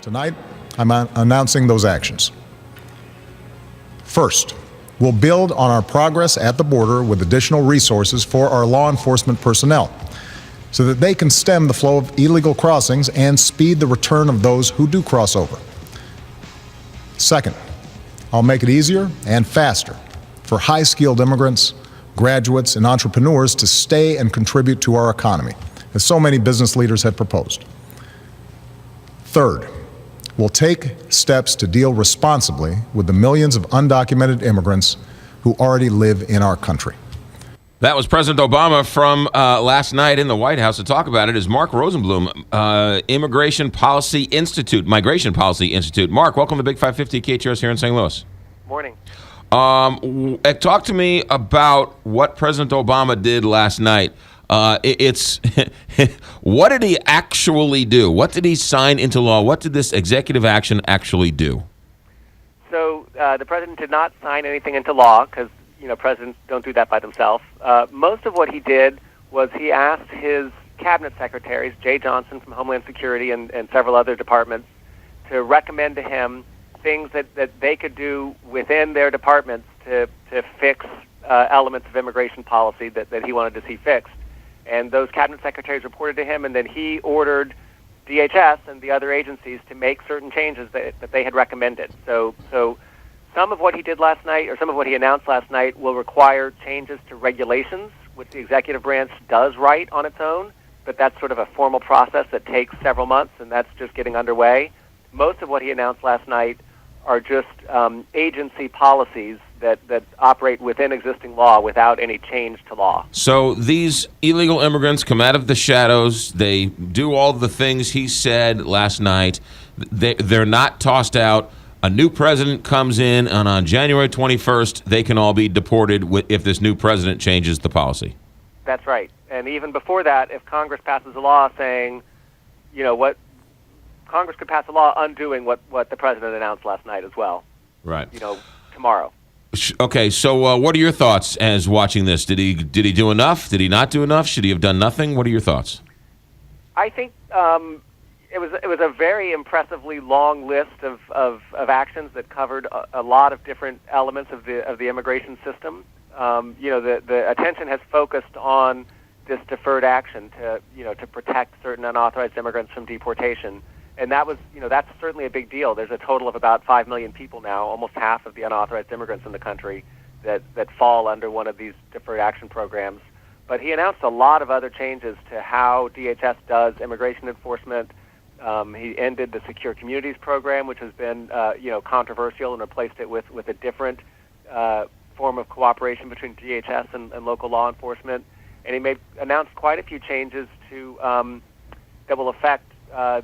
Tonight, I'm announcing those actions. First, we'll build on our progress at the border with additional resources for our law enforcement personnel so that they can stem the flow of illegal crossings and speed the return of those who do cross over. Second, I'll make it easier and faster for high-skilled immigrants, graduates, and entrepreneurs to stay and contribute to our economy, as so many business leaders have proposed. Third, we'll take steps to deal responsibly with the millions of undocumented immigrants who already live in our country. That was President Obama from last night in the White House. To talk about it is Mark Rosenblum, Migration Policy Institute. Mark, welcome to Big 550 KHRS here in St. Louis. Morning. Talk to me about what President Obama did last night. What did he actually do? What did he sign into law? What did this executive action actually do? So the president did not sign anything into law because, presidents don't do that by themselves. Most of what he did was he asked his cabinet secretaries, Jay Johnson from Homeland Security and several other departments, to recommend to him things that they could do within their departments to fix elements of immigration policy that he wanted to see fixed. And those cabinet secretaries reported to him, and then he ordered DHS and the other agencies to make certain changes that they had recommended. So some of what he did last night, or some of what he announced last night, will require changes to regulations, which the executive branch does write on its own, but that's sort of a formal process that takes several months, and that's just getting underway. Most of what he announced last night are just agency policies that operate within existing law without any change to law. So these illegal immigrants come out of the shadows. They do all the things he said last night. They're not tossed out. A new president comes in, and on January 21st, they can all be deported if this new president changes the policy. That's right. And even before that, if Congress passes a law saying, Congress could pass a law undoing what the president announced last night as well. Right. Tomorrow. Okay, so what are your thoughts as watching this? Did he do enough? Did he not do enough? Should he have done nothing? What are your thoughts? I think it was a very impressively long list of actions that covered a lot of different elements of the immigration system. The attention has focused on this deferred action to protect certain unauthorized immigrants from deportation. And that's certainly a big deal. There's a total of about 5 million people now, almost half of the unauthorized immigrants in the country, that fall under one of these deferred action programs. But he announced a lot of other changes to how DHS does immigration enforcement. He ended the Secure Communities program, which has been controversial, and replaced it with a different form of cooperation between DHS and local law enforcement. And he announced quite a few changes that will affect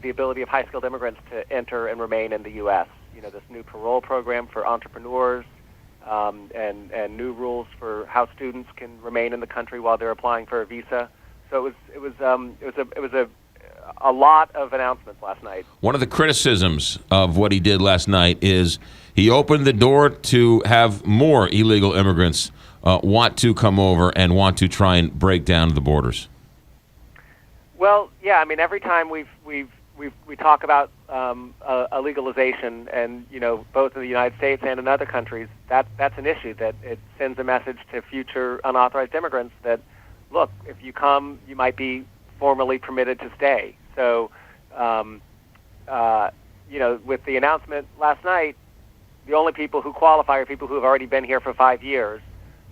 the ability of high-skilled immigrants to enter and remain in the U.S. This new parole program for entrepreneurs, and new rules for how students can remain in the country while they're applying for a visa. So it was a lot of announcements last night. One of the criticisms of what he did last night is he opened the door to have more illegal immigrants want to come over and want to try and break down the borders. Well, yeah. I mean, every time we talk about a legalization, and both in the United States and in other countries, that's an issue. That it sends a message to future unauthorized immigrants that, look, if you come, you might be formally permitted to stay. So, with the announcement last night, the only people who qualify are people who have already been here for 5 years.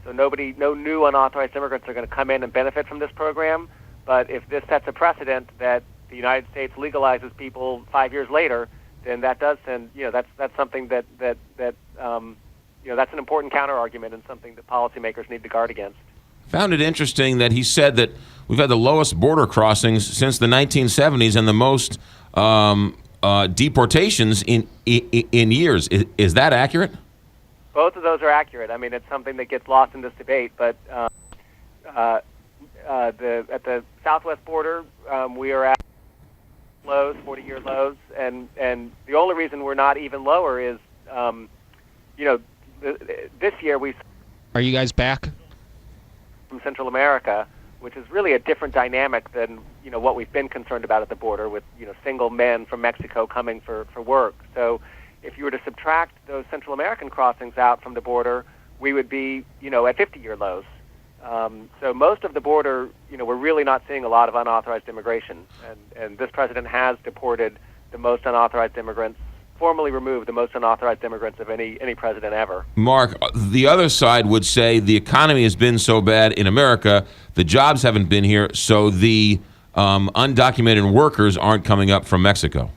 So no new unauthorized immigrants are going to come in and benefit from this program. But if this sets a precedent that the United States legalizes people 5 years later, then that does send, that's something that's an important counter argument and something that policymakers need to guard against. Found it interesting that he said that we've had the lowest border crossings since the 1970s and the most deportations in years. Is that accurate? Both of those are accurate. I mean, it's something that gets lost in this debate, but at the southwest border, we are at lows, 40-year lows, and the only reason we're not even lower is, this year we. Are you guys back? From Central America, which is really a different dynamic than what we've been concerned about at the border with, single men from Mexico coming for work. So if you were to subtract those Central American crossings out from the border, we would be, at 50-year lows. So most of the border, we're really not seeing a lot of unauthorized immigration. And this president has deported the most unauthorized immigrants, formally removed the most unauthorized immigrants of any president ever. Mark, the other side would say the economy has been so bad in America, the jobs haven't been here, so the undocumented workers aren't coming up from Mexico.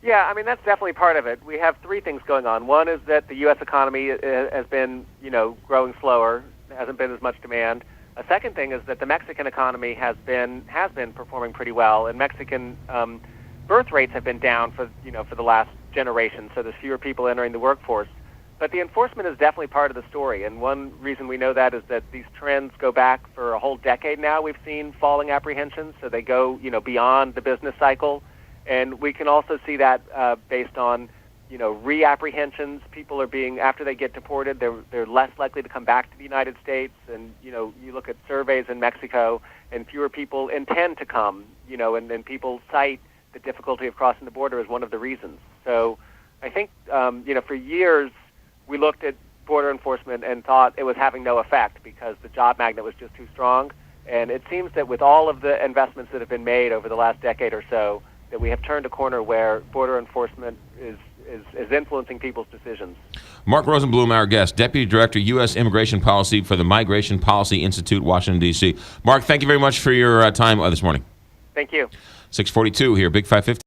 Yeah, I mean, that's definitely part of it. We have three things going on. One is that the U.S. economy has been, growing slower. There hasn't been as much demand. A second thing is that the Mexican economy has been performing pretty well, and Mexican birth rates have been down for the last generation, so there's fewer people entering the workforce. But the enforcement is definitely part of the story, and one reason we know that is that these trends go back for a whole decade now. We've seen falling apprehensions, so they go, beyond the business cycle. And we can also see that based on, reapprehensions. People are being, after they get deported, they're less likely to come back to the United States. And, you look at surveys in Mexico, and fewer people intend to come, and people cite the difficulty of crossing the border as one of the reasons. So I think, for years we looked at border enforcement and thought it was having no effect because the job magnet was just too strong. And it seems that with all of the investments that have been made over the last decade or so, that we have turned a corner where border enforcement is influencing people's decisions. Mark Rosenblum, our guest, Deputy Director, U.S. Immigration Policy for the Migration Policy Institute, Washington, D.C. Mark, thank you very much for your time this morning. Thank you. 642 here, Big 550.